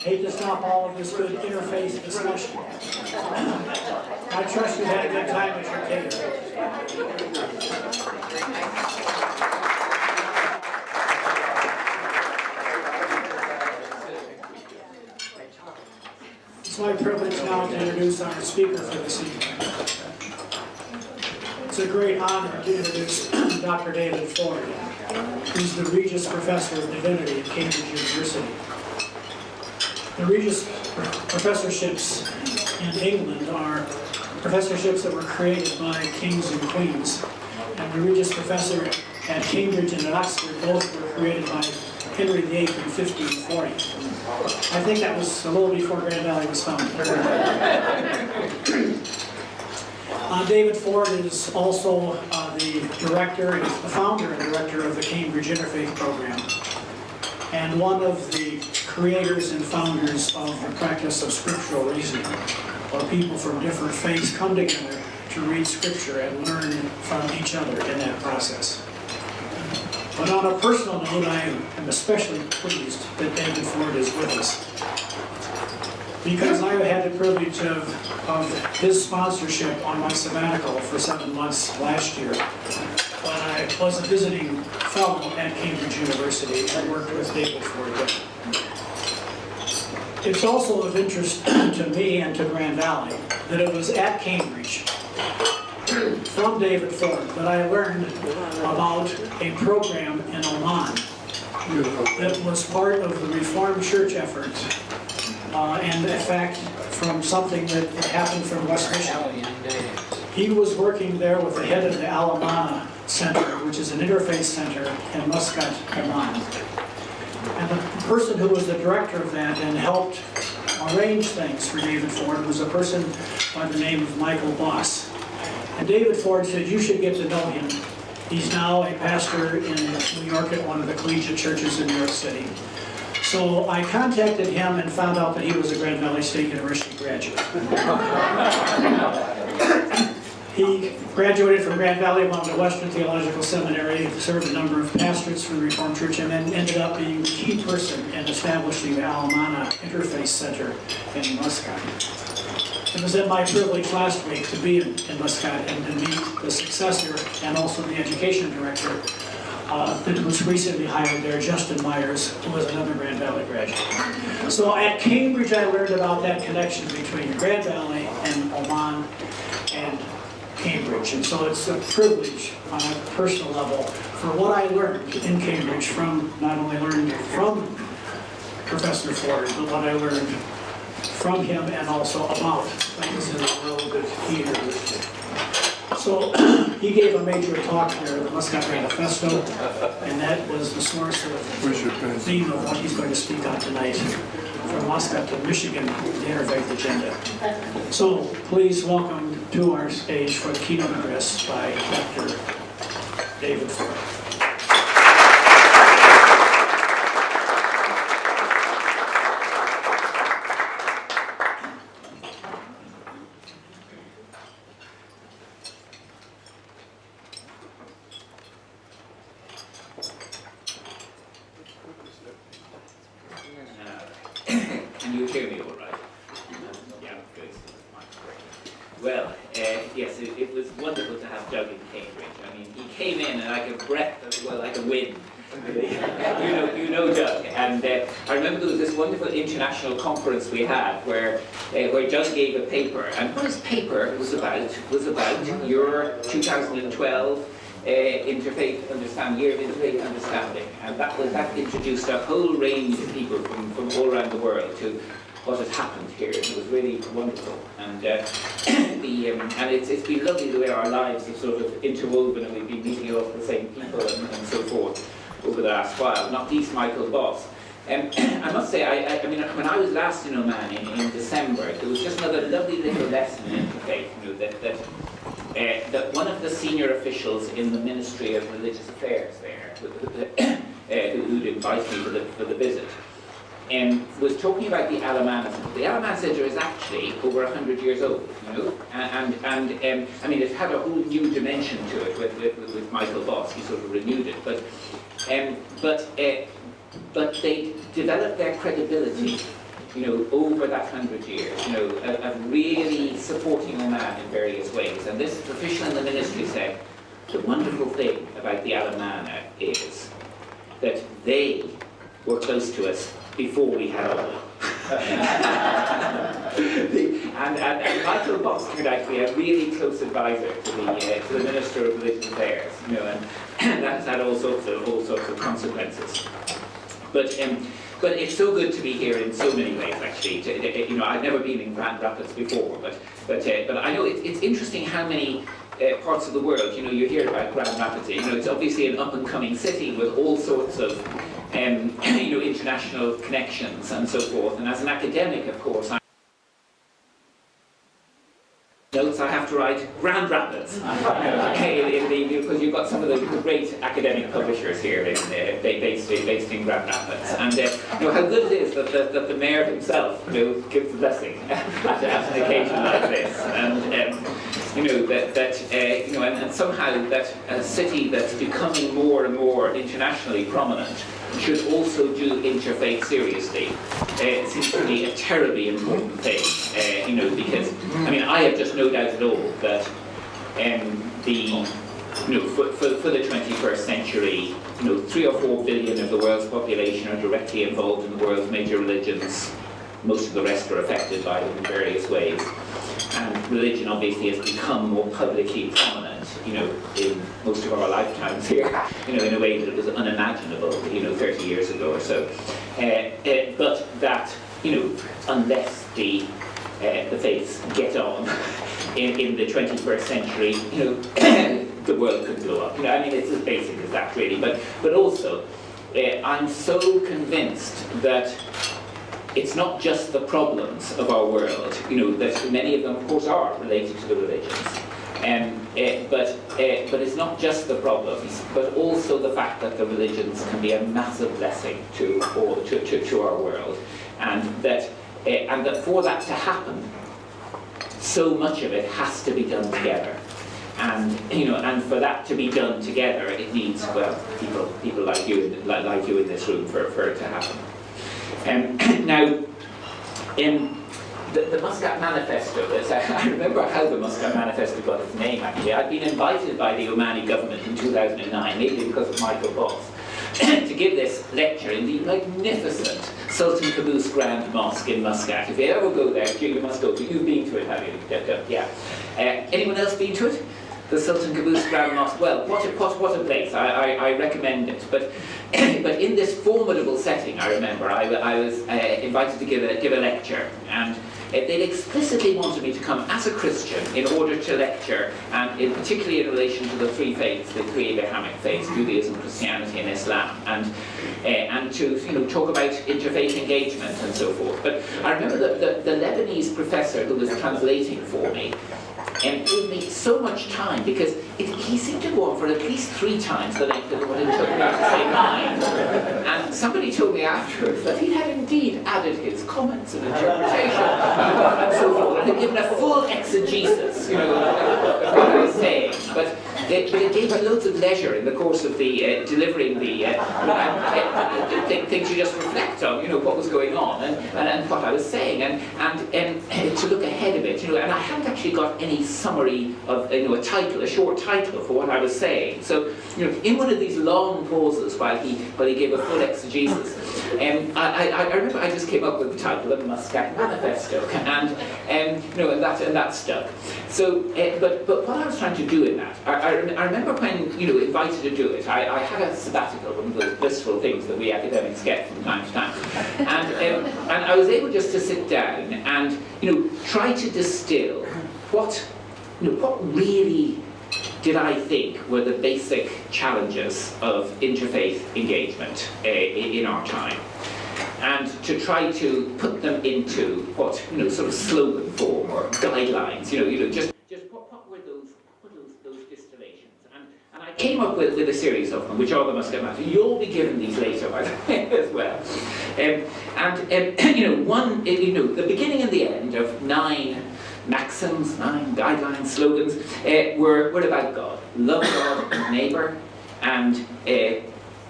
hate to stop all of this good interfaith discussion. I trust you had a good time at your table. It's my privilege now to introduce our speaker for this evening. It's a great honor to introduce Dr. David Ford, who's the Regius Professor of Divinity at Cambridge University. The Regius professorships in England are professorships that were created by kings and queens. And the Regius Professor at Cambridge and at Oxford both were created by Henry VIII in 1540. I think that was a little before Grand Valley was founded. David Ford is also the director, the founder and director of the Cambridge Interfaith Programme, and one of the creators and founders of the practice of scriptural reasoning, where people from different faiths come together to read scripture and learn from each other in that process. But on a personal note, I am especially pleased that David Ford is with us, because I had the privilege of his sponsorship on my sabbatical for 7 months last year, when I was a visiting fellow at Cambridge University and worked with David Ford there. It's also of interest to me and to Grand Valley that it was at Cambridge, from David Ford, that I learned about a program in Oman that was part of the Reformed Church effort, and in fact from something that happened from West Michigan. He was working there with the head of the Al-Amana Center, which is an interfaith center in Muscat, Oman. And the person who was the director of that and helped arrange things for David Ford was a person by the name of Michael Boss. And David Ford said, you should get to know him. He's now a pastor in New York at one of the collegiate churches in New York City. So I contacted him and found out that he was a Grand Valley State University graduate. He graduated from Grand Valley, went to Western Theological Seminary, served a number of pastorates for the Reformed Church, and then ended up being the key person in establishing the Al-Amana Interfaith Center in Muscat. It was then my privilege last week to be in Muscat and to meet the successor and also the education director that was recently hired there, Justin Myers, who was another Grand Valley graduate. So at Cambridge I learned about that connection between Grand Valley and Oman and Cambridge. And so it's a privilege on a personal level for what I learned in Cambridge from, not only learned from Professor Ford, but what I learned from him and also about things in the world that he introduced. So he gave a major talk there at the Muscat Manifesto, and that was the source of the theme of what he's going to speak on tonight, from Muscat to Michigan, the Interfaith Agenda. So please welcome to our stage for the keynote address by Dr. David Ford. Can you hear me all right? Yeah, good. Well, yes, it was wonderful to have Doug in Cambridge. I mean, he came in like a breath, like a wind. you know Doug. And I remember there was this wonderful international conference we had where Doug gave a paper. And what his paper was about your 2012 Interfaith Understanding, Year of Interfaith Understanding, and that introduced a whole range of people from all around the world to what has happened here. It was really wonderful, and it's been lovely the way our lives have sort of interwoven, and we've been meeting a lot of the same people and so forth over the last while. Not least Michael Boss. I must say, I mean, when I was last in Oman in December, there was just another lovely little lesson in interfaith, you know, that one of the senior officials in the Ministry of Religious Affairs there, who'd invited me for the visit, was talking about the Al-Amana Center. The Al-Amana Center is actually over 100 years old, you know, and I mean, it had a whole new dimension to it with Michael Boss. He sort of renewed it, but they developed their credibility over that 100 years, of really supporting a man in various ways. And this official in the ministry said, the wonderful thing about the Alemannia is that they were close to us before we had all. and Michael Boss turned out to be a really close advisor to the Minister of Religious Affairs, and that has had all sorts of consequences. But it's so good to be here in so many ways. Actually, I've never been in Grand Rapids before, but I know it's interesting how many parts of the world, you hear about Grand Rapids. It's obviously an up-and-coming city with all sorts of international connections and so forth. And as an academic, of course, notes I have to write Grand Rapids, because you've got some of the great academic publishers here based in Grand Rapids, and how good it is that the mayor himself gives the blessing at an occasion like this, and somehow that a city that's becoming more and more internationally prominent should also do interfaith seriously. It seems to be a terribly important thing, because I have just no doubt at all that for the 21st century, 3 or 4 billion of the world's population are directly involved in the world's major religions. Most of the rest are affected by them in various ways. And religion obviously has become more publicly prominent, in most of our lifetimes here, in a way that it was unimaginable, 30 years ago or so. But that, unless the faiths get on in the 21st century, the world could blow up. It's as basic as that, really. But also, I'm so convinced that it's not just the problems of our world, that many of them, of course, are related to the religions. But it's not just the problems, but also the fact that the religions can be a massive blessing to our world, and that for that to happen, so much of it has to be done together. And for that to be done together, it needs people like you in this room for it to happen. The Muscat Manifesto, I remember how the Muscat Manifesto got its name, actually. I'd been invited by the Omani government in 2009, maybe because of Michael Boss, to give this lecture in the magnificent Sultan Qaboos Grand Mosque in Muscat. If you ever go there, you must go to. You've been to it, have you? Yeah. Anyone else been to it? The Sultan Qaboos Grand Mosque. Well, what a place. I recommend it. But in this formidable setting, I remember I was invited to give a lecture, and they explicitly wanted me to come as a Christian in order to lecture, and particularly in relation to the three faiths, the three Abrahamic faiths, Judaism, Christianity, and Islam, and to talk about interfaith engagement and so forth. But I remember that the Lebanese professor who was translating for me gave me so much time, because he seemed to go on for at least 3 times the length of what it took me to say mine. And somebody told me afterwards that he had indeed added his comments and interpretation and so forth, and had given a full exegesis, of what I was saying. But it gave me loads of leisure in the course of the delivering the things you just reflect on, what was going on and what I was saying, and to look ahead of it, and I hadn't actually got any summary of, a short title for what I was saying. So, in one of these long pauses while he gave a full exegesis, I remember I just came up with the title, The Muscat Manifesto, and that stuck. So, but what I was trying to do in that, I remember when invited to do it, I had a sabbatical, one of those blissful things that we academics get from time to time, and I was able just to sit down and try to distill what really did I think were the basic challenges of interfaith engagement in our time, and to try to put them into what sort of slogan form or guidelines. Just what were those distillations, and I came up with a series of them, which are the Muscat Manifesto. You'll be given these later, by the way, as well. One, the beginning and the end of 9 maxims, 9 guidelines, slogans, were about God. Love God and neighbour, and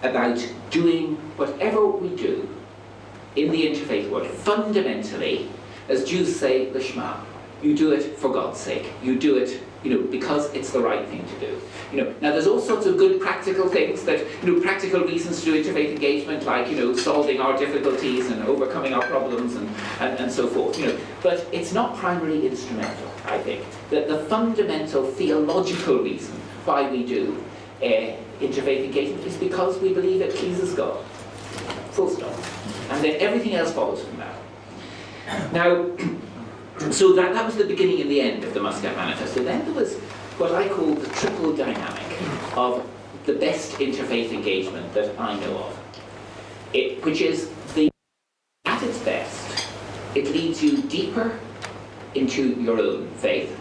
about doing whatever we do in the interfaith world, fundamentally, as Jews say, the Shema. You do it for God's sake. You do it, because it's the right thing to do. Now there's all sorts of good practical things that, practical reasons to do interfaith engagement, like, solving our difficulties and overcoming our problems and so forth, But it's not primarily instrumental, I think. That the fundamental theological reason why we do interfaith engagement is because we believe it pleases God. Full stop. And then everything else follows from that. Now, so that was the beginning and the end of the Muscat Manifesto. Then there was what I call the triple dynamic of the best interfaith engagement that I know of. Which is, at its best, it leads you deeper into your own faith.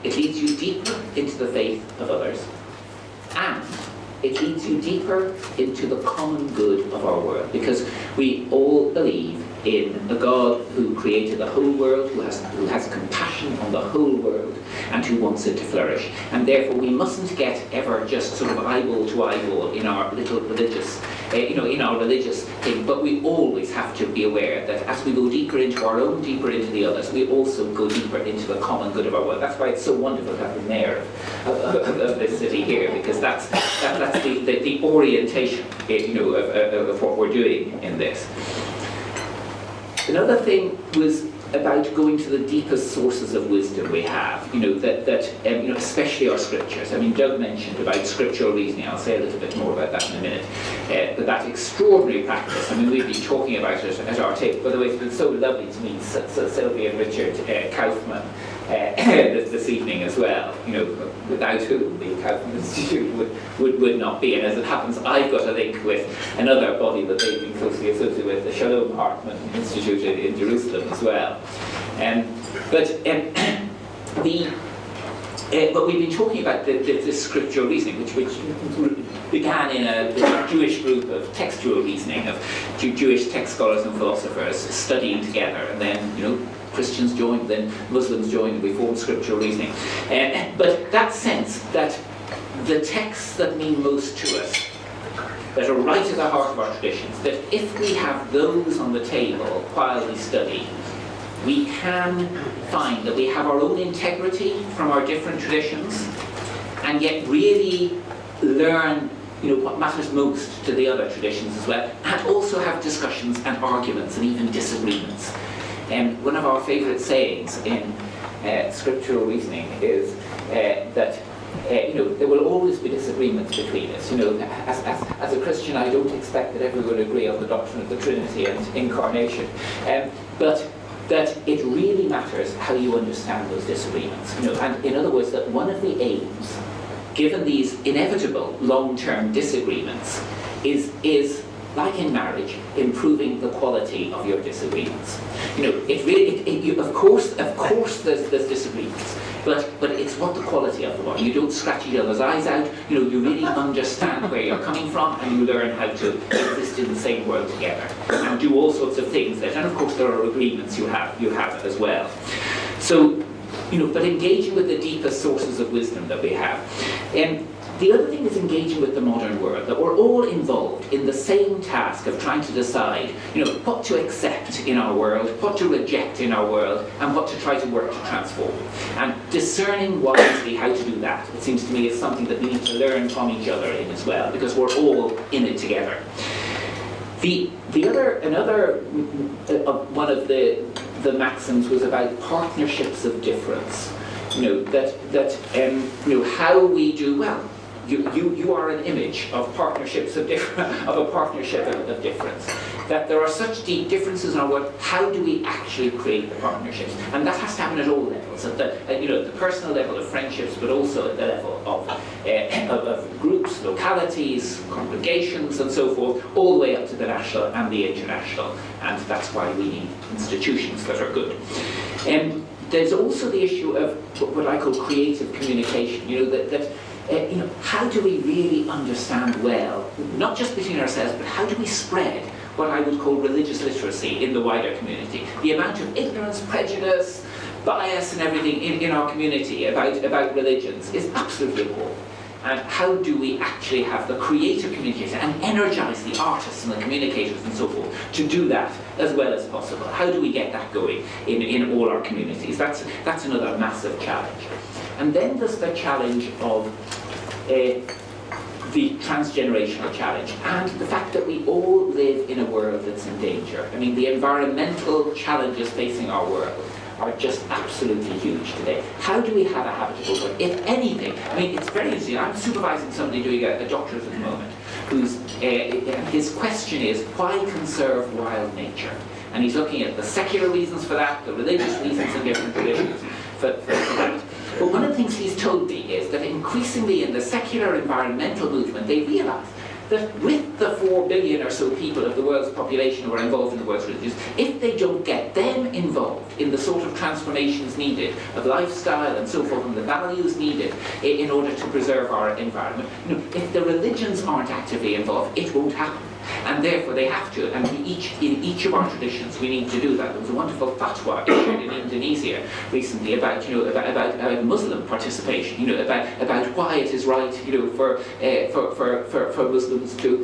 It leads you deeper into the faith of others. And it leads you deeper into the common good of our world, because we all believe in a God who created the whole world, who has compassion on the whole world, and who wants it to flourish. And therefore we mustn't get ever just sort of eyeball to eyeball in our little religious, in our religious thing, but we always have to be aware that as we go deeper into our own, deeper into the others, we also go deeper into the common good of our world. That's why it's so wonderful to have the mayor of this city here, because that's the orientation, of what we're doing in this. Another thing was about going to the deepest sources of wisdom we have, especially our scriptures. I mean, Doug mentioned about scriptural reasoning. I'll say a little bit more about that in a minute. But that extraordinary practice, I mean, we've been talking about it at our table. By the way, it's been so lovely to meet Sylvia and Richard Kaufman this evening as well, without whom the Kaufman Institute would not be. And as it happens, I've got a link with another body that they've been closely associated with, the Shalom Hartman Institute in Jerusalem as well. But we've been talking about this scriptural reasoning, which began in a Jewish group of textual reasoning, of Jewish text scholars and philosophers studying together, and then, Christians joined, then Muslims joined, and we formed scriptural reasoning. But that sense that the texts that mean most to us, that are right at the heart of our traditions, that if we have those on the table while we study, we can find that we have our own integrity from our different traditions, and yet really learn what matters most to the other traditions as well, and also have discussions and arguments and even disagreements. One of our favourite sayings in scriptural reasoning is that there will always be disagreements between us. As a Christian, I don't expect that everyone will agree on the doctrine of the Trinity and incarnation, but that it really matters how you understand those disagreements. And in other words, that one of the aims, given these inevitable long-term disagreements, is like in marriage, improving the quality of your disagreements. Of course there's disagreements, but it's what the quality of them are. You don't scratch each other's eyes out. You really understand where you're coming from, and you learn how to exist in the same world together and do all sorts of things. And of course there are agreements you have as well. So, but engaging with the deepest sources of wisdom that we have. The other thing is engaging with the modern world, that we're all involved in the same task of trying to decide, what to accept in our world, what to reject in our world, and what to try to work to transform. And discerning wisely how to do that, it seems to me, is something that we need to learn from each other in as well, because we're all in it together. Another one of the maxims was about partnerships of difference. How we do well. You are an image of partnerships of a partnership of difference. That there are such deep differences in our world. How do we actually create the partnerships? And that has to happen at all levels, at the personal level of friendships, but also at the level of groups, localities, congregations, and so forth, all the way up to the national and the international. And that's why we need institutions that are good. There's also the issue of what I call creative communication. How do we really understand well, not just between ourselves, but how do we spread what I would call religious literacy in the wider community? The amount of ignorance, prejudice, bias and everything in our community about religions is absolutely appalling. And how do we actually have the creative communicators and energize the artists and the communicators and so forth to do that as well as possible? How do we get that going in all our communities? That's another massive challenge. And then there's the challenge of the transgenerational challenge and the fact that we all live in a world that's in danger. I mean, the environmental challenges facing our world are just absolutely huge today. How do we have a habitable world? If anything, I mean, it's very interesting. I'm supervising somebody doing a doctorate at the moment whose his question is, why conserve wild nature? And he's looking at the secular reasons for that, the religious reasons and different traditions for that. But one of the things he's told me is that increasingly in the secular environmental movement, they realise that with the 4 billion or so people of the world's population who are involved in the world's religions, if they don't get them involved in the sort of transformations needed of lifestyle and so forth, and the values needed in order to preserve our environment, if the religions aren't actively involved, it won't happen. And therefore they have to, and in each of our traditions we need to do that. There was a wonderful fatwa issued in Indonesia recently about about Muslim participation, about why it is right, for Muslims to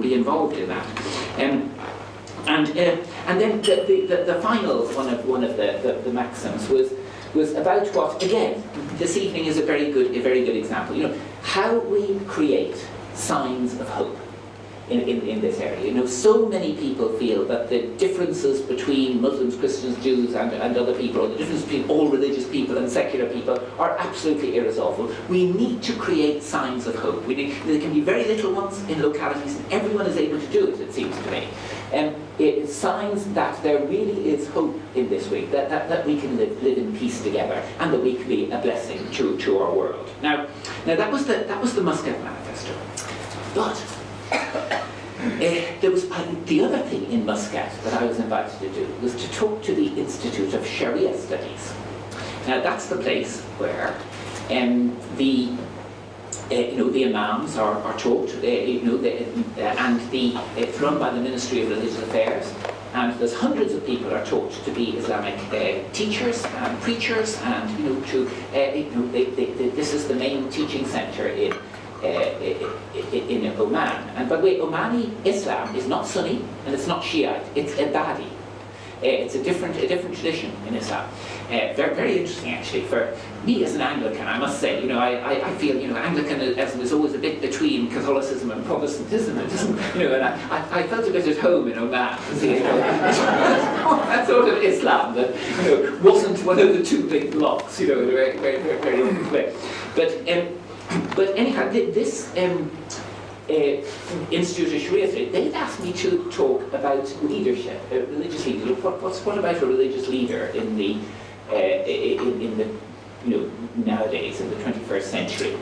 be involved in that. And then the final one of the maxims was about what, again, this evening is a very good example. How we create signs of hope in this area. So many people feel that the differences between Muslims, Christians, Jews and other people, or the difference between all religious people and secular people, are absolutely irresolvable. We need to create signs of hope. There can be very little ones in localities, and everyone is able to do it seems to me. It's signs that there really is hope in this week, that we can live in peace together, and that we can be a blessing to our world. Now that was the Muscat Manifesto. But there was the other thing in Muscat that I was invited to do was to talk to the Institute of Sharia Studies. Now that's the place where the imams are taught, and it's run by the Ministry of Religious Affairs, and there's hundreds of people are taught to be Islamic teachers and preachers, and this is the main teaching centre in Oman. And by the way, Omani Islam is not Sunni and it's not Shiite, it's Ibadi. It's a different tradition in Islam. Very, very interesting actually. For me as an Anglican, I must say, I feel, Anglicanism is always a bit between Catholicism and Protestantism. It doesn't, and I felt a bit at home in Oman. That sort of Islam that, wasn't one of the two big blocks, in a very, very, very, very different way. But anyhow, this Institute of Sharia Studies, they've asked me to talk about leadership, religious leadership. What about a religious leader in the nowadays in the 21st century?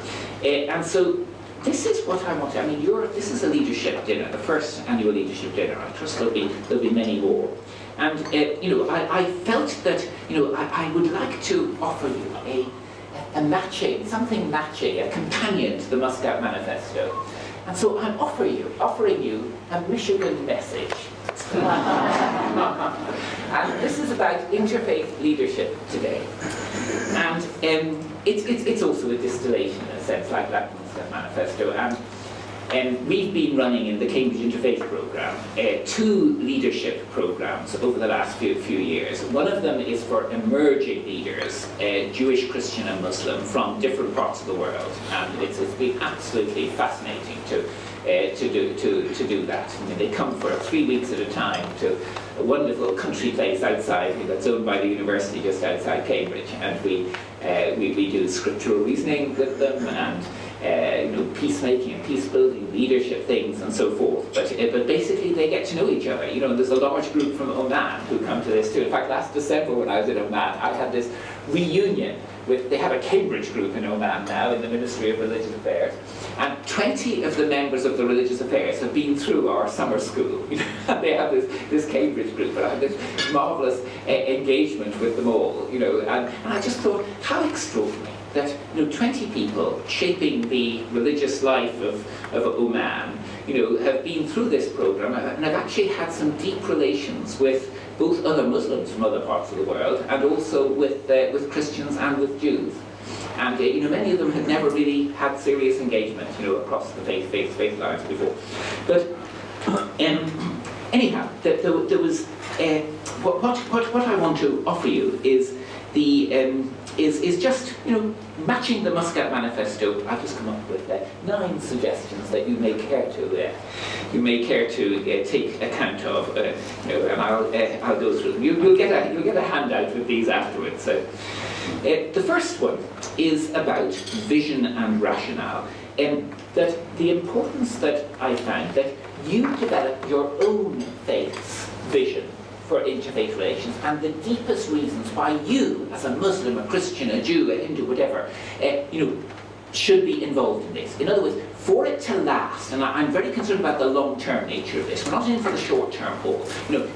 And so this is what I want. I mean, this is a leadership dinner, the first annual leadership dinner. I trust there'll be many more. And I felt that I would like to offer you something matching, a companion to the Muscat Manifesto. And so I'm offering you a Michigan message. And this is about interfaith leadership today. And it's also a distillation, in a sense, like that Muscat Manifesto. And we've been running in the Cambridge Interfaith Programme 2 leadership programmes over the last few years. One of them is for emerging leaders, Jewish, Christian and Muslim, from different parts of the world. And it's been absolutely fascinating to do that. I mean, they come for 3 weeks at a time to a wonderful country place outside that's owned by the university just outside Cambridge, and we do scriptural reasoning with them, and peacemaking and peace building, leadership things and so forth. But basically they get to know each other. And there's a large group from Oman who come to this too. In fact, last December when I was in Oman, I had this reunion they have a Cambridge group in Oman now in the Ministry of Religious Affairs, and 20 of the members of the Religious Affairs have been through our summer school. They have this Cambridge group, and I had this marvellous engagement with them all. And I just thought, how extraordinary that 20 people shaping the religious life of Oman, have been through this program and have actually had some deep relations with both other Muslims from other parts of the world and also with Christians and with Jews. And many of them had never really had serious engagement, across the faith lines before. But anyhow, there was what I want to offer you is is just matching the Muscat Manifesto. I've just come up with 9 suggestions that you may care to take account of, and I'll go through them. You'll get a handout with these afterwards. So, the first one is about vision and rationale, that the importance that I found that you develop your own faith's vision for interfaith relations, and the deepest reasons why you, as a Muslim, a Christian, a Jew, a Hindu, whatever, should be involved in this. In other words, for it to last, and I'm very concerned about the long-term nature of this. We're not in for the short-term haul.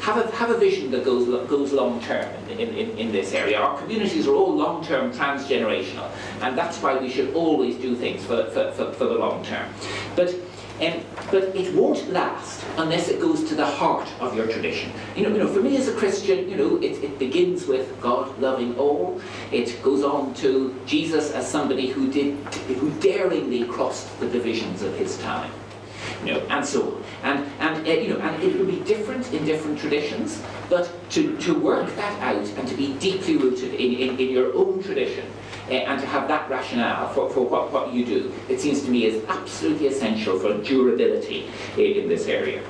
Have a vision that goes long-term in this area. Our communities are all long-term, transgenerational, and that's why we should always do things for the long term. But it won't last unless it goes to the heart of your tradition. For me as a Christian, it begins with God loving all. It goes on to Jesus as somebody who daringly crossed the divisions of his time. And so on. And it will be different in different traditions, but to work that out and to be deeply rooted in your own tradition, and to have that rationale for what you do, it seems to me is absolutely essential for durability in this area.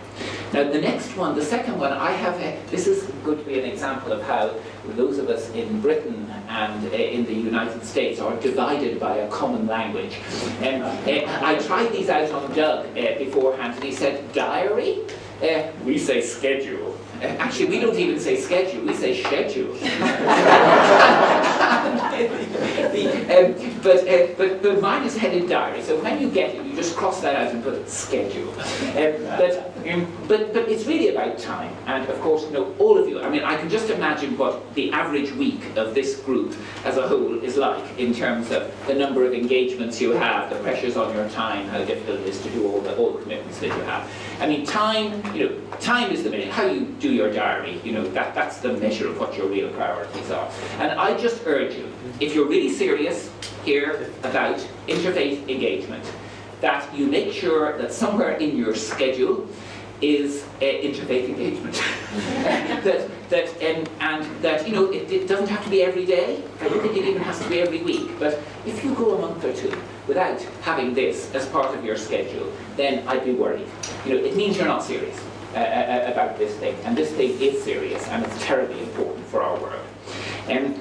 Now the next one, the second one, I have, this is going to be an example of how those of us in Britain and in the United States are divided by a common language. I tried these out on Doug beforehand, and he said, diary? We say schedule. Actually, we don't even say schedule, we say schedule. But mine is headed diary, so when you get it, you just cross that out and put schedule. But it's really about time, and of course, all of you, I can just imagine what the average week of this group as a whole is like in terms of the number of engagements you have, the pressures on your time, how difficult it is to do all the commitments that you have. Time is the minute, how you do your diary, that's the measure of what your real priorities are. And I just urge you, if you're really serious here about interfaith engagement, that you make sure that somewhere in your schedule is interfaith engagement. It doesn't have to be every day. I don't think it even has to be every week. But if you go a month or two without having this as part of your schedule, then I'd be worried. It means you're not serious about this thing, and this thing is serious, and it's terribly important for our world.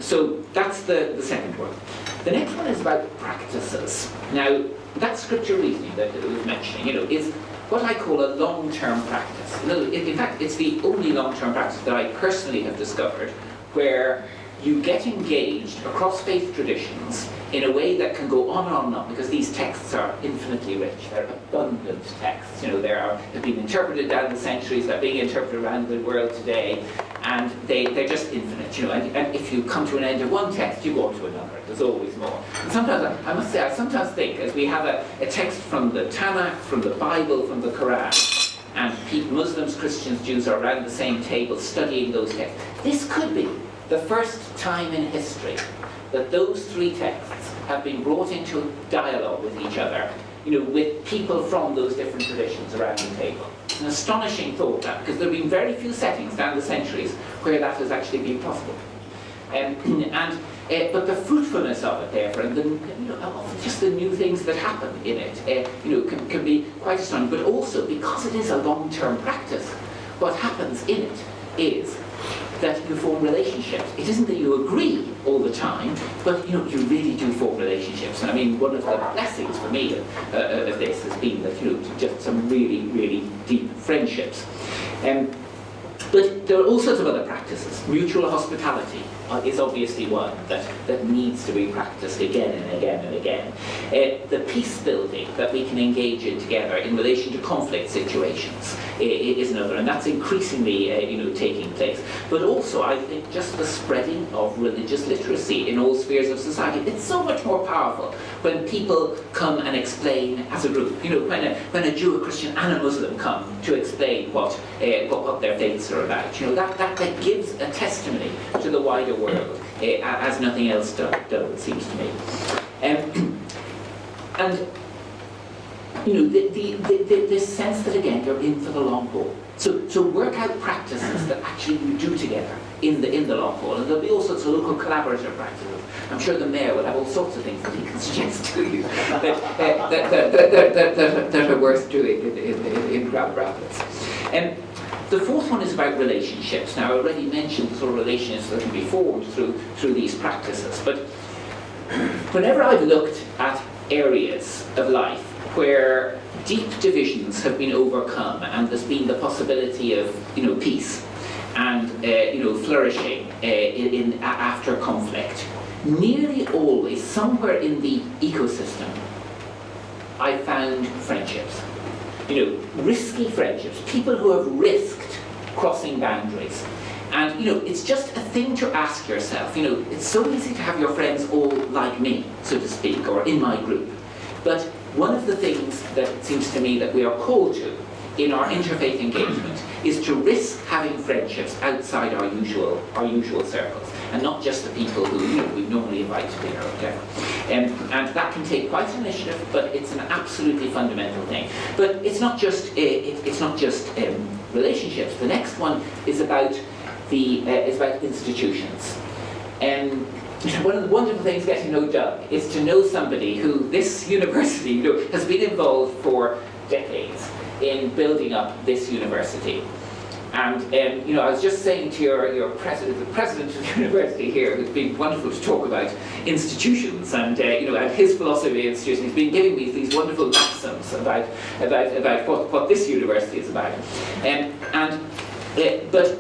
So that's the second one. The next one is about practices. Now, that scripture reasoning that it was mentioning, is what I call a long-term practice. In fact, it's the only long-term practice that I personally have discovered where you get engaged across faith traditions in a way that can go on and on, because these texts are infinitely rich. They're abundant texts. They've been interpreted down the centuries, they're being interpreted around the world today, and they're just infinite. And if you come to an end of one text, you go on to another. There's always more. And sometimes, I must say, I sometimes think, as we have a text from the Tanakh, from the Bible, from the Quran, and Muslims, Christians, Jews are around the same table studying those texts, this could be the first time in history that those 3 texts have been brought into dialogue with each other, with people from those different traditions around the table. It's an astonishing thought, that, because there have been very few settings down the centuries where that has actually been possible. But the fruitfulness of it, therefore, and just the new things that happen in it, can be quite astonishing. But also, because it is a long-term practice, what happens in it is that you form relationships. It isn't that you agree all the time, but you really do form relationships. And one of the blessings for me of this has been that just some really, really deep friendships. But there are all sorts of other practices. Mutual hospitality is obviously one that needs to be practiced again and again and again. The peace building that we can engage in together in relation to conflict situations is another, and that's increasingly taking place. But also, I think, just the spreading of religious literacy in all spheres of society. It's so much more powerful when people come and explain as a group. When a Jew, a Christian, and a Muslim come to explain what their faiths are about. That gives a testimony to the wider world, as nothing else does, it seems to me. And you know, this sense that again you're in for the long haul. So work out practices that actually you do together in the long haul, and there'll be all sorts of local collaborative practices. I'm sure the mayor will have all sorts of things that he can suggest to you that are worth doing in Grand Rapids. The fourth one is about relationships. Now, I already mentioned the sort of relationships that can be formed through these practices, but whenever I've looked at areas of life where deep divisions have been overcome and there's been the possibility of, you know, peace and flourishing after conflict, nearly always somewhere in the ecosystem I found friendships. You know, risky friendships, people who have risked crossing boundaries. And, you know, it's just a thing to ask yourself. You know, it's so easy to have your friends all like me, so to speak, or in my group. But one of the things that it seems to me that we are called to in our interfaith engagement is to risk having friendships outside our usual circles, and not just the people who, you know, we normally invite to dinner or whatever. And that can take quite an initiative, but it's an absolutely fundamental thing. But it's not just relationships. The next one is about institutions. One of the wonderful things getting to know Doug is to know somebody who this university, you know, has been involved for decades in building up this university. And you know, I was just saying to your president, the president of the university here, who's been wonderful to talk about institutions and you know, and his philosophy of institutions. He's been giving me these wonderful maxims about what this university is about.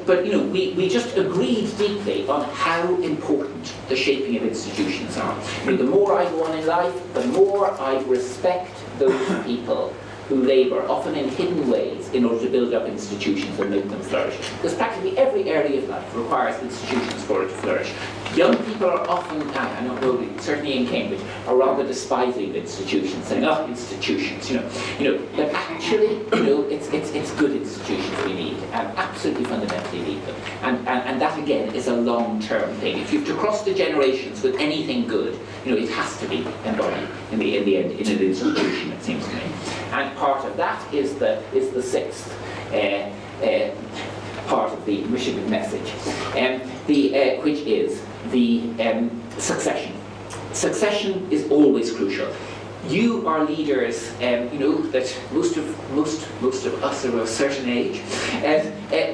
But you know, we just agreed deeply on how important the shaping of institutions are. You know, the more I go on in life, the more I respect those people who labour, often in hidden ways, in order to build up institutions and make them flourish. Because practically every area of life requires institutions for it to flourish. Young people are often, I don't know, certainly in Cambridge, are rather despising institutions, saying, "Oh, institutions," you know. But actually, you know, it's good institutions we need, and absolutely fundamentally need them. And that again is a long-term thing. If you have to cross the generations with anything good, you know, it has to be embodied in the end in an institution, it seems to me. And part of that is the sixth part of the Michigan message, which is the succession. Succession is always crucial. You are leaders, you know, that most of us are of a certain age,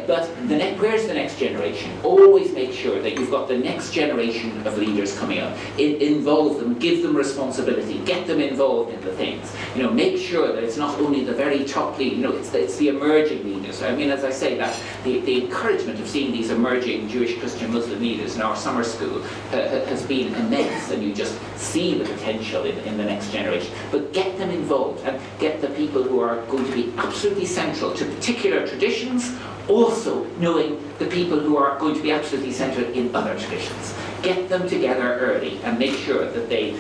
but where's the next generation? Always make sure that you've got the next generation of leaders coming up. Involve them, give them responsibility, get them involved in the things. You know, make sure that it's not only the very top lead, you know, it's the emerging leaders. I mean, as I say, that the encouragement of seeing these emerging Jewish, Christian, Muslim leaders in our summer school has been immense, and you just see the potential in the next generation. But get them involved and get the people who are going to be absolutely central to particular traditions, also knowing the people who are going to be absolutely central in other traditions. Get them together early and make sure that they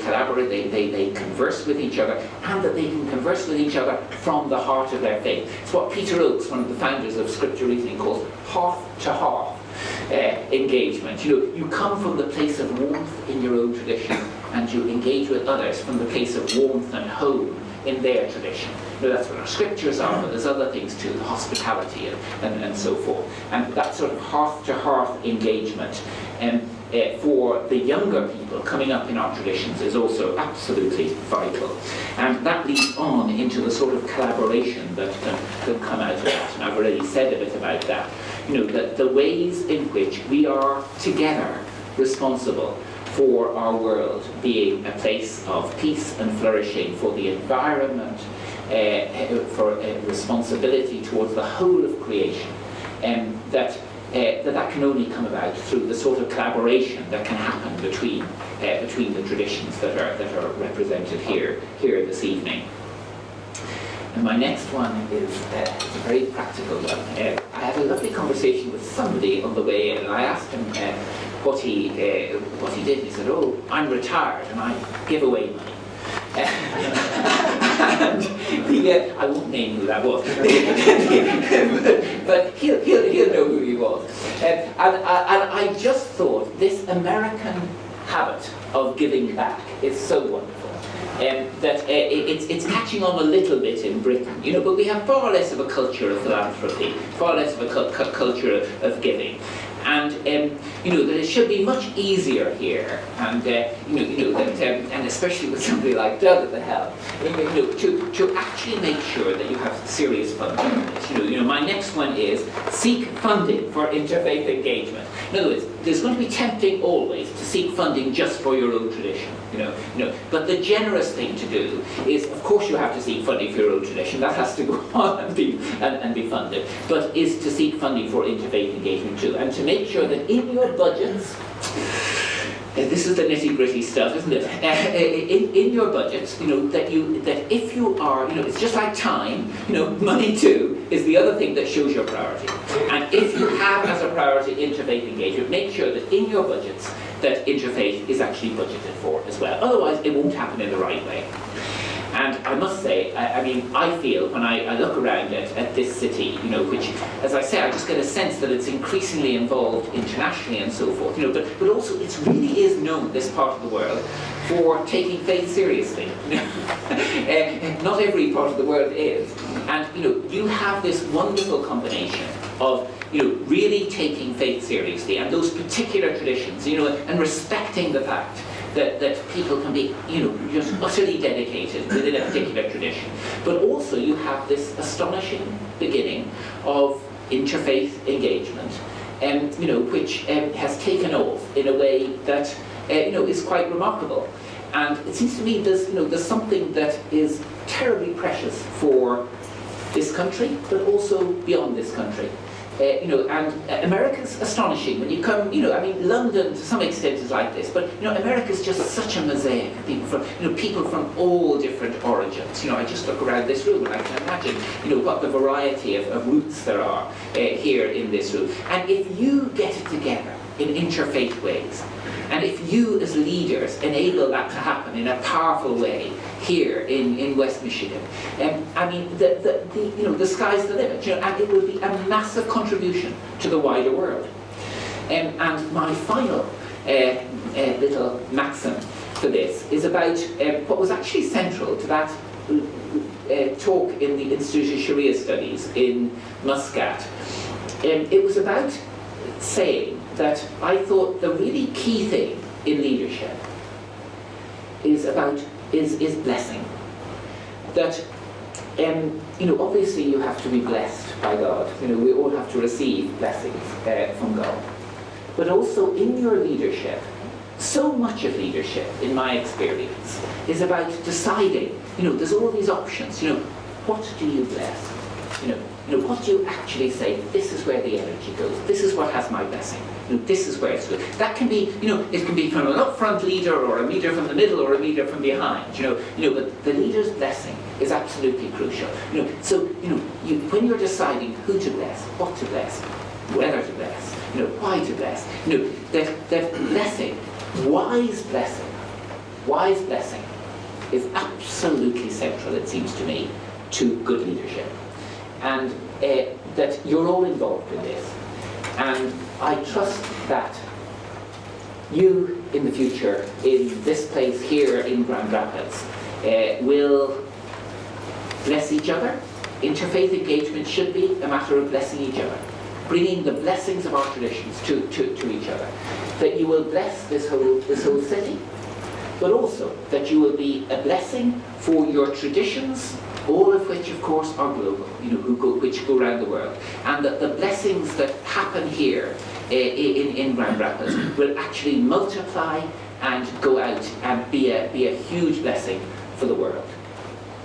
collaborate, they converse with each other, and that they can converse with each other from the heart of their faith. It's what Peter Oakes, one of the founders of scripture reasoning, calls hearth-to-hearth engagement. You know, you come from the place of warmth in your own tradition, and you engage with others from the place of warmth and home in their tradition. You know, that's what our scriptures are, but there's other things too, the hospitality and so forth. And that sort of hearth-to-hearth engagement for the younger people coming up in our traditions is also absolutely vital. And that leads on into the sort of collaboration that can come out of that. And I've already said a bit about that. You know, that the ways in which we are together responsible for our world being a place of peace and flourishing, for the environment, for responsibility towards the whole of creation, that can only come about through the sort of collaboration that can happen between the traditions that are represented here this evening. And my next one is a very practical one. I had a lovely conversation with somebody on the way, and I asked him what he did. He said, "Oh, I'm retired and I give away money." And I won't name who that was, but he'll know who he was. I just thought this American habit of giving back is so wonderful. That it's catching on a little bit in Britain, but we have far less of a culture of philanthropy, far less of a culture of giving. And that it should be much easier here, and and especially with somebody like Doug at the helm, to actually make sure that you have serious funding on this. My next one is seek funding for interfaith engagement. In other words, there's going to be tempting always to seek funding just for your own tradition. But the generous thing to do is, of course, you have to seek funding for your own tradition. That has to go on and be funded. But is to seek funding for interfaith engagement too, and to make sure that in your budgets, this is the nitty-gritty stuff, isn't it? In your budgets, that if you are, it's just like time. Money too is the other thing that shows your priority. And if you have as a priority interfaith engagement, make sure that in your budgets that interfaith is actually budgeted for as well. Otherwise, it won't happen in the right way. And I must say, I feel when I look around at this city, which, as I say, I just get a sense that it's increasingly involved internationally and so forth, but also it really is known, this part of the world, for taking faith seriously. Not every part of the world is. And, you have this wonderful combination of really taking faith seriously and those particular traditions, and respecting the fact that people can be, just utterly dedicated within a particular tradition. But also you have this astonishing beginning of interfaith engagement, which has taken off in a way that, is quite remarkable. And it seems to me there's something that is terribly precious for this country, but also beyond this country. And America's astonishing. When you come, London to some extent is like this, but America's just such a mosaic of people from all different origins. I just look around this room and I can imagine, what the variety of roots there are here in this room. And if you get it together in interfaith ways, and if you as leaders enable that to happen in a powerful way here in West Michigan, the sky's the limit, and it will be a massive contribution to the wider world. And my final little maxim for this is about what was actually central to that talk in the Institute of Sharia Studies in Muscat. It was about saying that I thought the really key thing in leadership is blessing. That obviously you have to be blessed by God. We all have to receive blessings from God. But also in your leadership, so much of leadership, in my experience, is about deciding. There's all these options. What do you bless? What do you actually say? This is where the energy goes. This is what has my blessing. This is where it's good. That can be, it can be from an upfront leader, or a leader from the middle, or a leader from behind. But the leader's blessing is absolutely crucial. So when you're deciding who to bless, what to bless, whether to bless, why to bless, that blessing, wise blessing, is absolutely central, it seems to me, to good leadership. And that you're all involved in this. And I trust that you, in the future, in this place here in Grand Rapids, will bless each other. Interfaith engagement should be a matter of blessing each other, bringing the blessings of our traditions to each other. That you will bless this whole city, but also that you will be a blessing for your traditions, all of which, of course, are global, which go around the world. And that the blessings that happen here in Grand Rapids will actually multiply and go out and be a huge blessing for the world.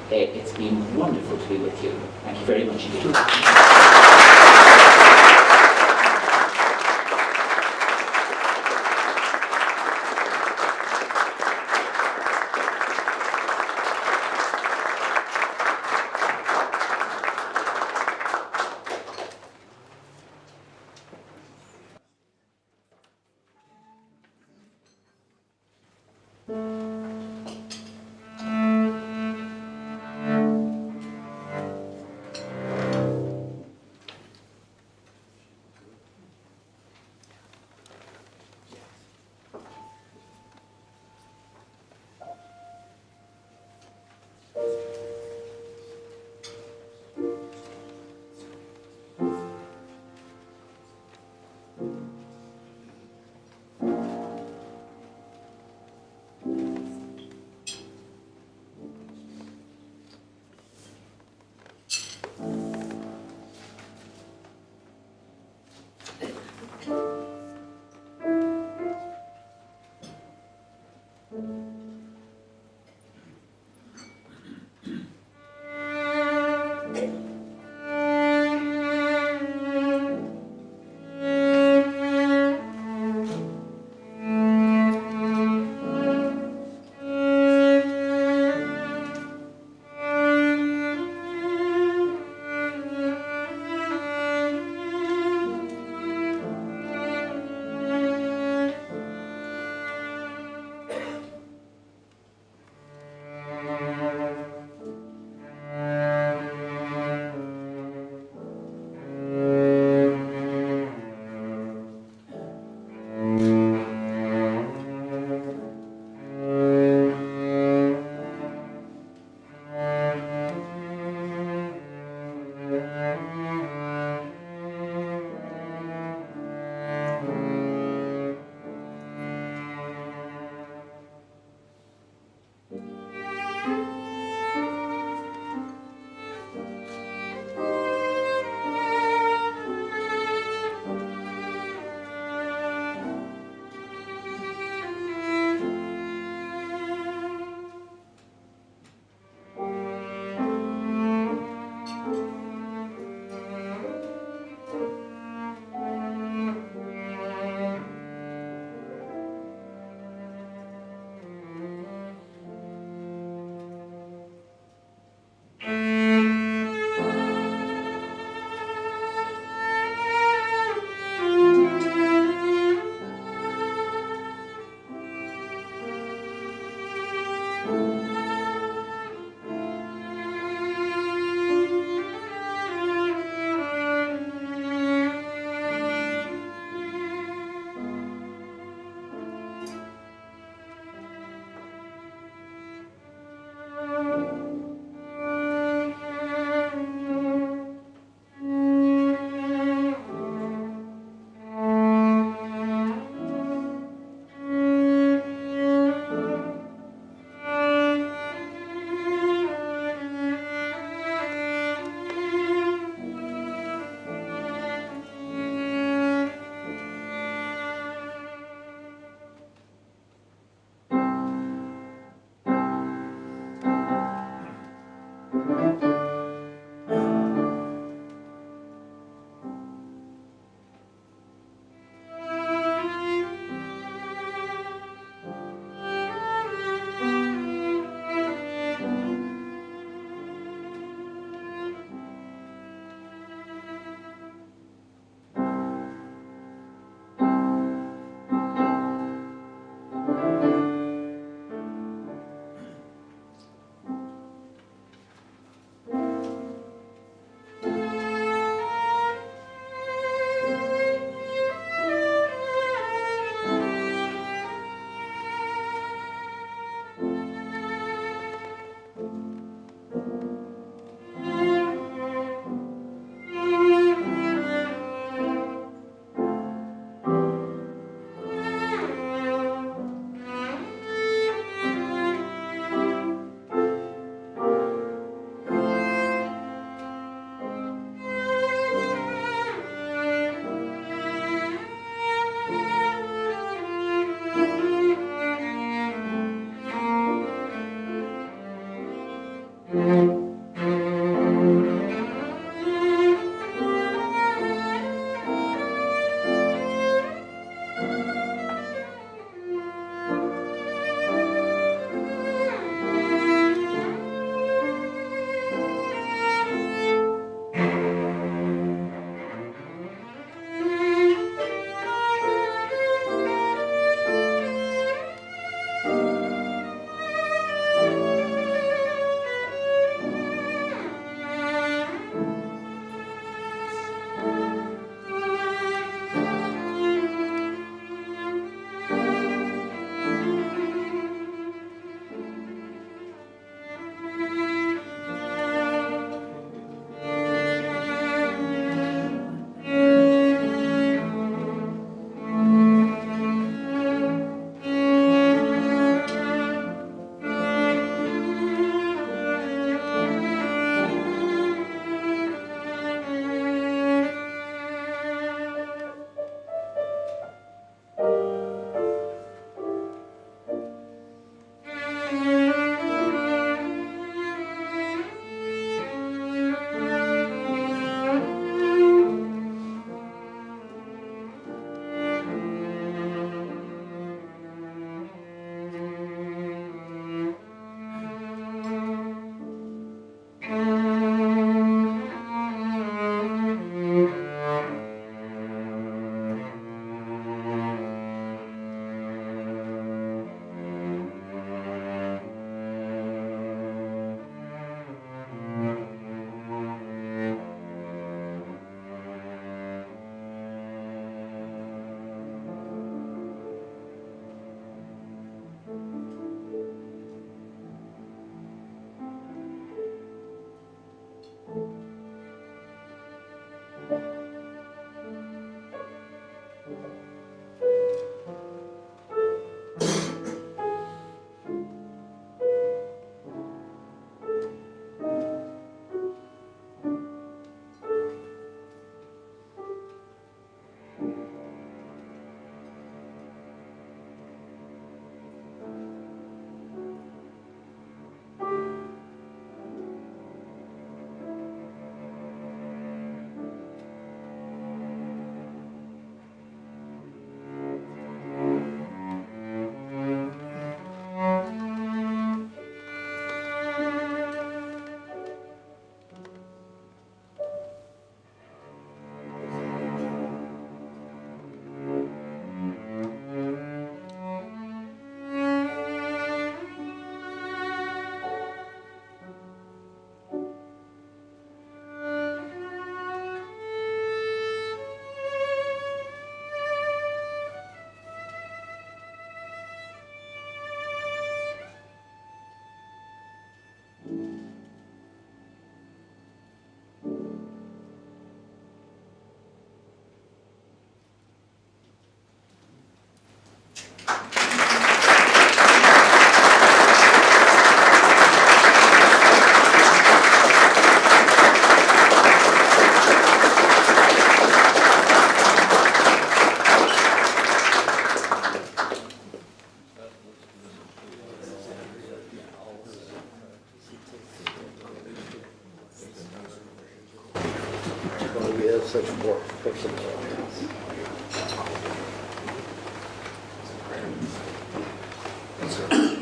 It's been wonderful to be with you. Thank you very much indeed.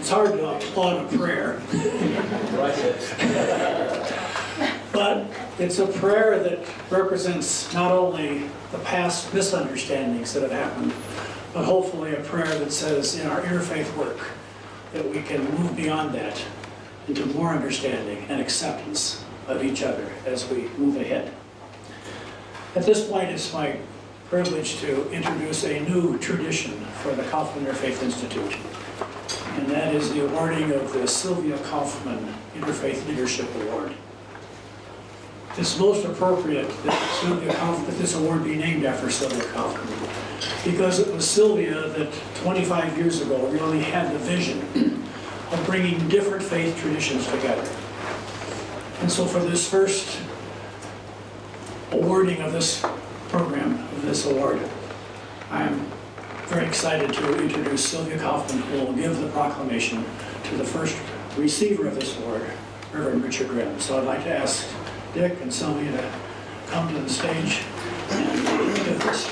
It's hard to applaud a prayer. But it's a prayer that represents not only the past misunderstandings that have happened, but hopefully a prayer that says in our interfaith work that we can move beyond that into more understanding and acceptance of each other as we move ahead. At this point, it's my privilege to introduce a new tradition for the Kaufman Interfaith Institute, and that is the awarding of the Sylvia Kaufman Interfaith Leadership Award. It's most appropriate that this award be named after Sylvia Kaufman, because it was Sylvia that 25 years ago really had the vision of bringing different faith traditions together. And so for this first awarding of this program, of this award, I'm very excited to introduce Sylvia Kaufman, who will give the proclamation to the first receiver of this award, Reverend Richard Rhem. So I'd like to ask Dick and Sylvia to come to the stage and give this.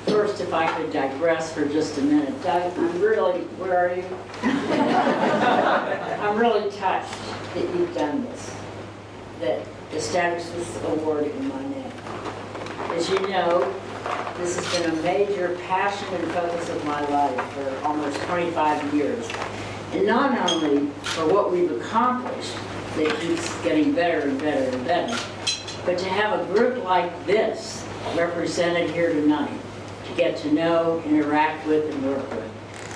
First, if I could digress for just a minute. Doug, where are you? I'm really touched that you've done this, that established this award in my name. As you know, this has been a major passion and focus of my life for almost 25 years. And not only for what we've accomplished, that keeps getting better and better and better, but to have a group like this represented here tonight, to get to know, interact with, and work with.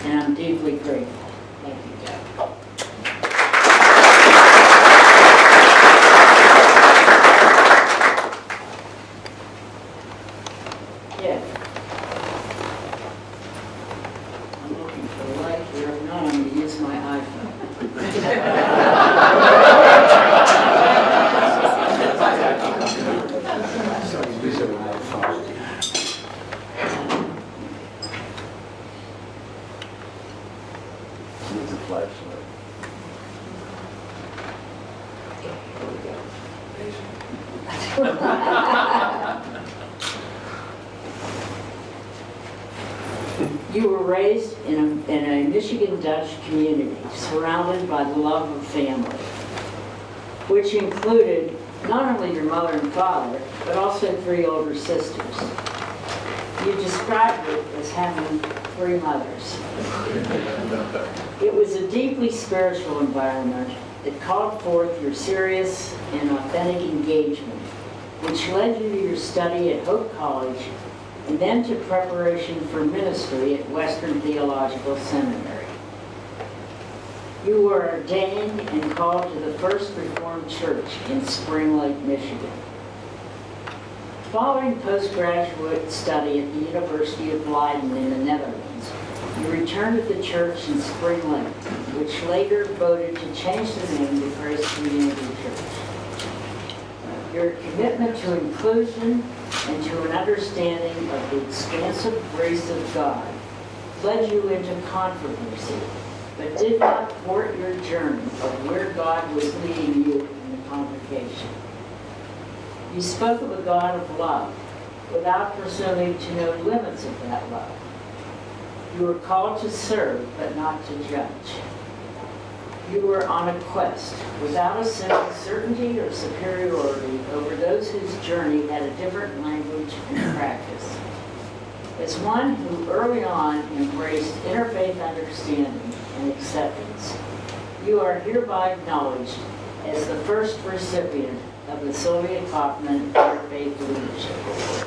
And I'm deeply grateful. Thank you, Doug. Yeah. I'm looking for the light here. If not, I'm going to use my iPhone. You were raised in a Michigan Dutch community surrounded by the love of family, which included not only your mother and father, but also 3 older sisters. You described it as having 3 mothers. It was a deeply spiritual environment that called forth your serious and authentic engagement, which led you to your study at Hope College and then to preparation for ministry at Western Theological Seminary. You were ordained and called to the First Reformed Church in Spring Lake, Michigan. Following postgraduate study at the University of Leiden in the Netherlands, you returned to the church in Spring Lake, which later voted to change the name to Grace Community Church. Your commitment to inclusion and to an understanding of the expansive grace of God led you into controversy, but did not thwart your journey of where God was leading you in the congregation. You spoke of a God of love without presuming to know limits of that love. You were called to serve, but not to judge. You were on a quest without a sense of certainty or superiority over those whose journey had a different language and practice. As one who early on embraced interfaith understanding and acceptance, you are hereby acknowledged as the first recipient of the Sylvia Kaufman Interfaith Leadership Award.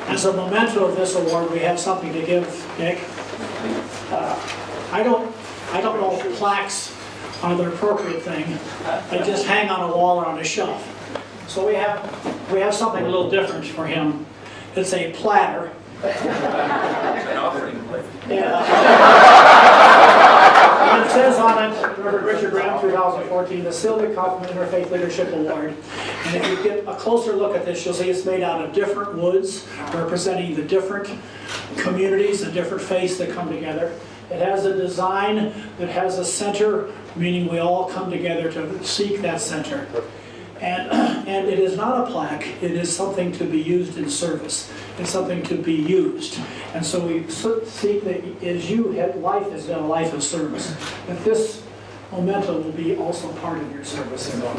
As a memento of this award, we have something to give Nick. I don't know if plaques are the appropriate thing. They just hang on a wall or on a shelf. So we have something a little different for him. It's a platter. It's an offering plate. And it says on it, Reverend Richard Rhem, 2014, the Sylvia Kaufman Interfaith Leadership Award. And if you get a closer look at this, you'll see it's made out of different woods, representing the different communities, the different faiths that come together. It has a design that has a center, meaning we all come together to seek that center. And it is not a plaque, it is something to be used in service. It's something to be used. And so we seek that as you have life is a life of service, that this memento will be also part of your service in God.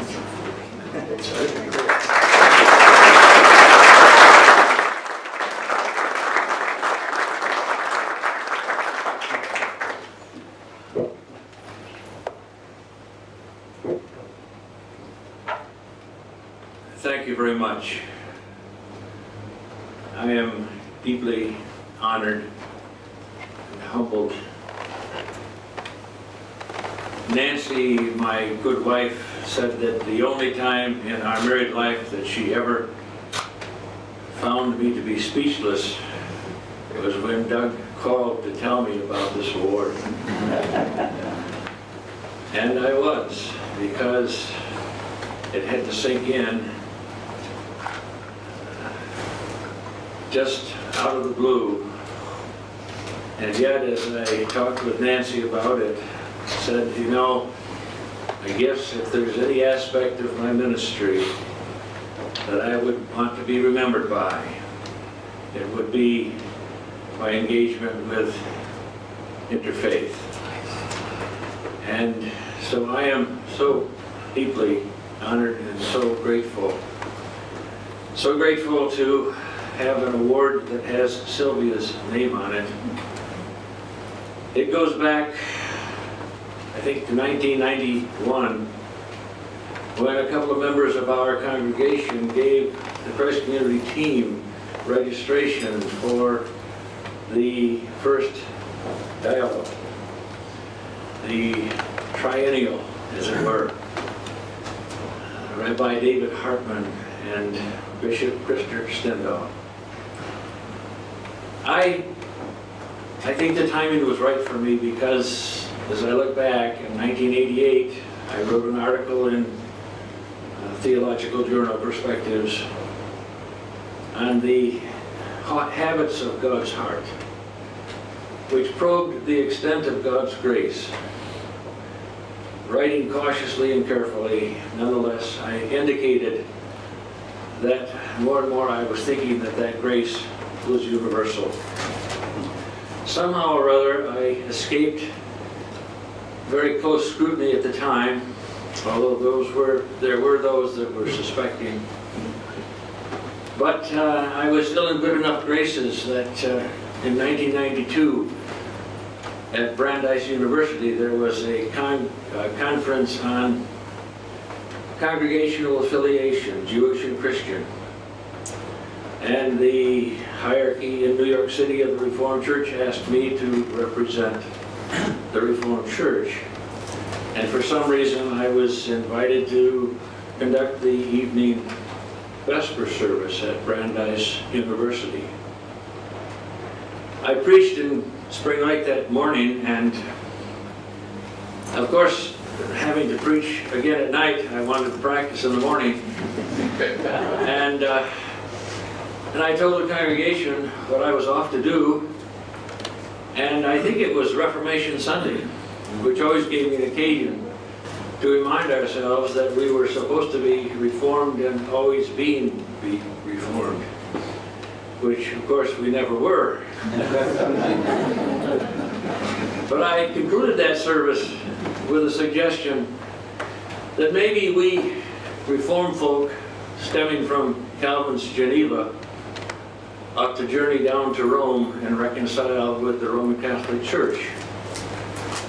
Thank you very much. I am deeply honored and humbled. Nancy, my good wife, said that the only time in our married life that she ever found me to be speechless was when Doug called to tell me about this award. And I was, because it had to sink in just out of the blue. And yet, as I talked with Nancy about it, said, you know, I guess if there's any aspect of my ministry that I would want to be remembered by, it would be my engagement with Interfaith. And so I am so deeply honored and so grateful. So grateful to have an award that has Sylvia's name on it. It goes back, I think, to 1991, when a couple of members of our congregation gave the Christ Community team registration for the first dialogue, the triennial, as it were. Rabbi David Hartman and Bishop Christopher Stendahl. I think the timing was right for me because as I look back in 1988, I wrote an article in Theological Journal Perspectives on the habits of God's heart, which probed the extent of God's grace. Writing cautiously and carefully, nonetheless, I indicated that more and more I was thinking that that grace was universal. Somehow or other, I escaped very close scrutiny at the time, although there were those that were suspecting. But I was still in good enough graces that in 1992, at Brandeis University, there was a conference on congregational affiliation, Jewish and Christian. And the hierarchy in New York City of the Reformed Church asked me to represent the Reformed Church. And for some reason, I was invited to conduct the evening Vesper service at Brandeis University. I preached in Spring Lake that morning, and of course, having to preach again at night, I wanted to practice in the morning. And I told the congregation what I was off to do, and I think it was Reformation Sunday, which always gave me an occasion to remind ourselves that we were supposed to be reformed and always be reformed, which of course we never were. But I concluded that service with a suggestion that maybe we Reformed folk stemming from Calvin's Geneva ought to journey down to Rome and reconcile with the Roman Catholic Church.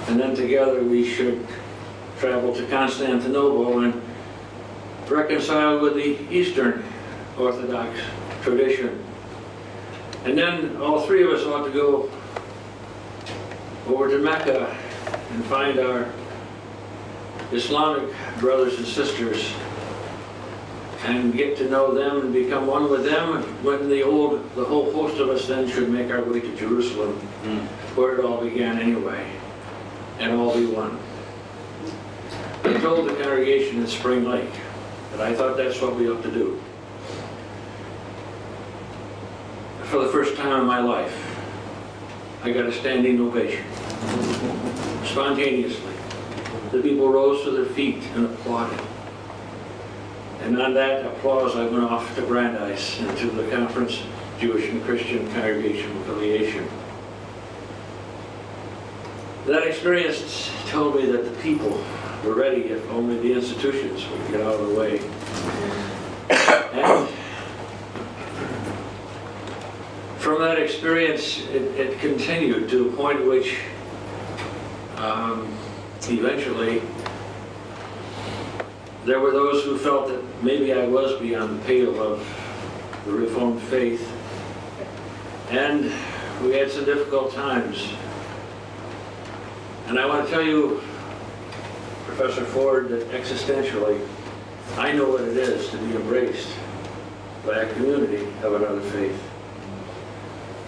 And then together we should travel to Constantinople and reconcile with the Eastern Orthodox tradition. And then all three of us ought to go over to Mecca and find our Islamic brothers and sisters and get to know them and become one with them, when the whole host of us then should make our way to Jerusalem, where it all began anyway, and all be one. I told the congregation at Spring Lake that I thought that's what we ought to do. For the first time in my life, I got a standing ovation, spontaneously. The people rose to their feet and applauded. And on that applause, I went off to Brandeis into the conference, Jewish and Christian Congregation Affiliation. That experience told me that the people were ready if only the institutions would get out of the way. And from that experience, it continued to a point at which eventually there were those who felt that maybe I was beyond the pale of the Reformed faith. And we had some difficult times. And I want to tell you, Professor Ford, that existentially, I know what it is to be embraced by a community of another faith.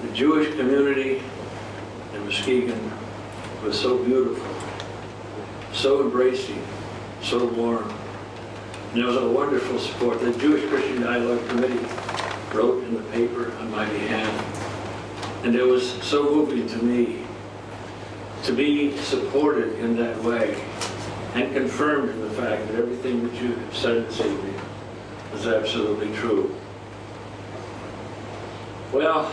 The Jewish community in Muskegon was so beautiful, so embracing, so warm. And there was a wonderful support. The Jewish Christian Dialogue Committee wrote in the paper on my behalf. And it was so moving to me to be supported in that way and confirmed in the fact that everything that you have said this evening is absolutely true. Well,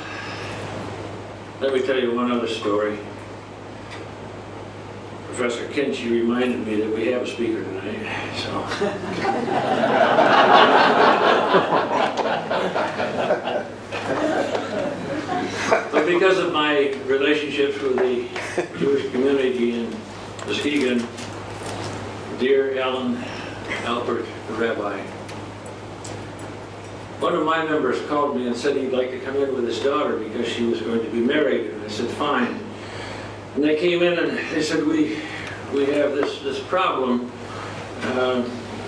let me tell you one other story. Professor Kinchy reminded me that we have a speaker tonight, so. But because of my relationships with the Jewish community in Muskegon, dear Alan Alpert, the rabbi, one of my members called me and said he'd like to come in with his daughter because she was going to be married, and I said, fine. And they came in and they said, we have this problem.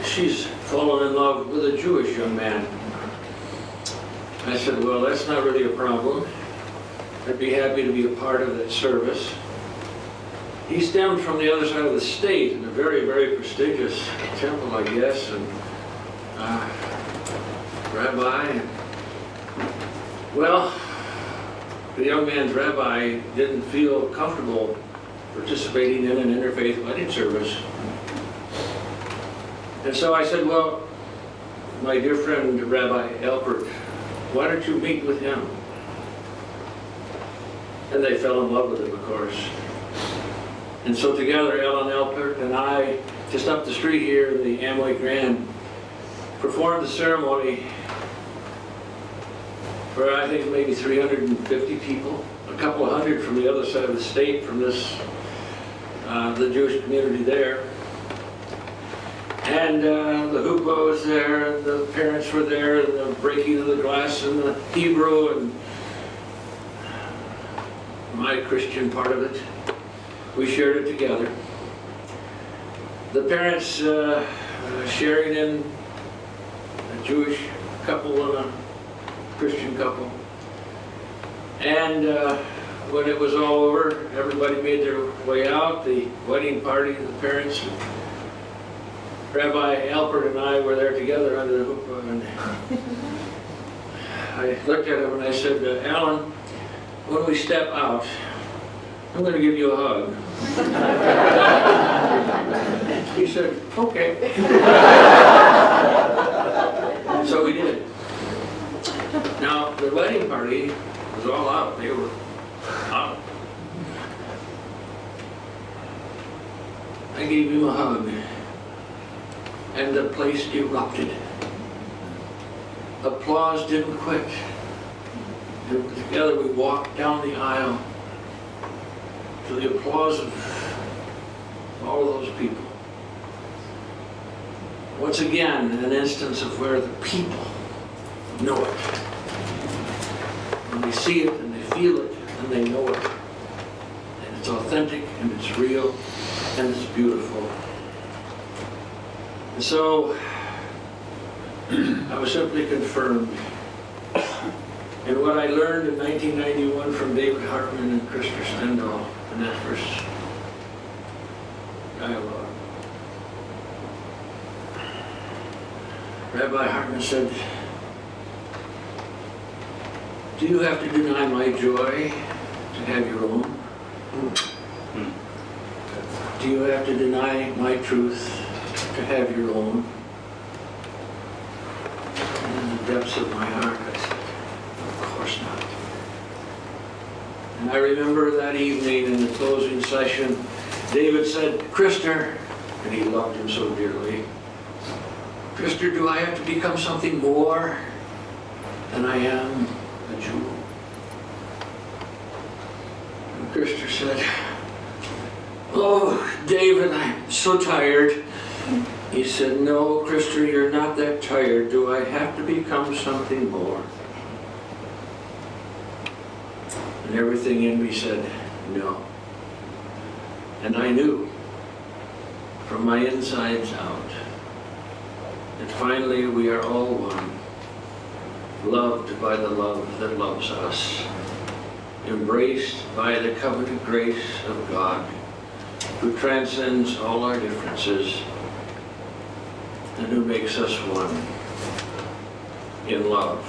She's fallen in love with a Jewish young man. I said, well, that's not really a problem. I'd be happy to be a part of that service. He stemmed from the other side of the state in a very, very prestigious temple, I guess, and rabbi. Well, the young man's rabbi didn't feel comfortable participating in an interfaith wedding service. And so I said, well, my dear friend, Rabbi Alpert, why don't you meet with him? And they fell in love with him, of course. And so together, Alan Alpert and I, just up the street here in the Amway Grand, performed the ceremony for, I think, maybe 350 people, a couple of hundred from the other side of the state, from this, the Jewish community there. And the hoopah was there, and the parents were there, and the breaking of the glass, and the Hebrew, and my Christian part of it. We shared it together. The parents sharing in a Jewish couple and a Christian couple. And when it was all over, everybody made their way out. The wedding party, the parents, Rabbi Alpert and I were there together under the hoopah. And I looked at him and I said, Alan, when we step out, I'm going to give you a hug. He said, okay. So we did. Now, the wedding party was all out. They were out. I gave him a hug, and the place erupted. Applause didn't quit. And together we walked down the aisle to the applause of all of those people. Once again, an instance of where the people know it. When they see it and they feel it and they know it. And It's authentic and it's real and it's beautiful. And so I was simply confirmed in what I learned in 1991 from David Hartman and Christopher Stendhal in that first dialogue. Rabbi Hartman said, "Do you have to deny my joy to have your own? Do you have to deny my truth to have your own?" And in the depths of my heart, I said, "Of course not." And I remember that evening in the closing session, David said, "Krister," and he loved him so dearly, "Krister, do I have to become something more than I am a Jew?" And Krister said, "Oh, David, I'm so tired." He said, "No, Krister, you're not that tired. Do I have to become something more?" And everything in me said, no. And I knew from my insides out that finally we are all one, loved by the love that loves us, embraced by the covenant grace of God, who transcends all our differences and who makes us one in love.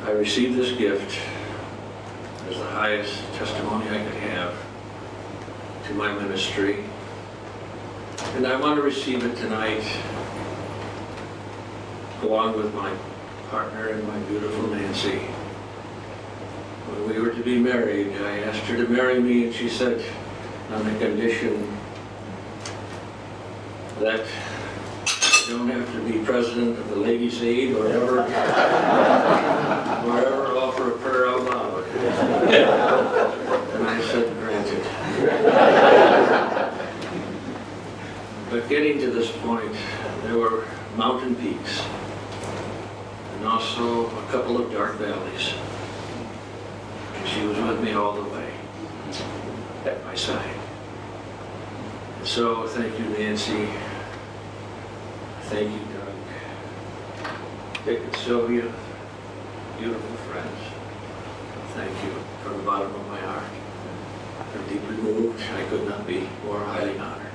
I received this gift as the highest testimony I could have to my ministry, and I want to receive it tonight along with my partner and my beautiful Nancy. When we were to be married, I asked her to marry me, and she said, on the condition that I don't have to be president of the Ladies' Aid or ever offer a prayer out loud. And I said, granted. But getting to this point, there were mountain peaks and also a couple of dark valleys. And she was with me all the way, at my side. And so thank you, Nancy. Thank you, Doug. Dick and Sylvia, beautiful friends. Thank you from the bottom of my heart. I'm deeply moved. I could not be more highly honored.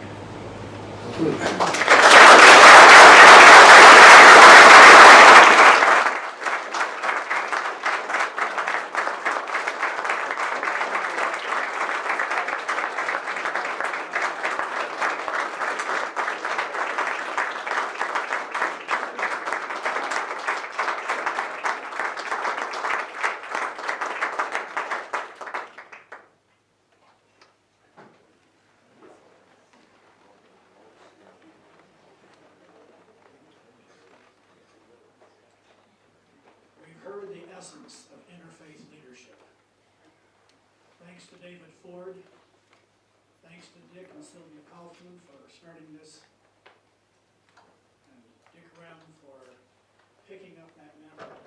Heard the essence of interfaith leadership. Thanks to David Ford, thanks to Dick and Sylvia Kaufman for starting this, and Dick Rhem for picking up that mantle.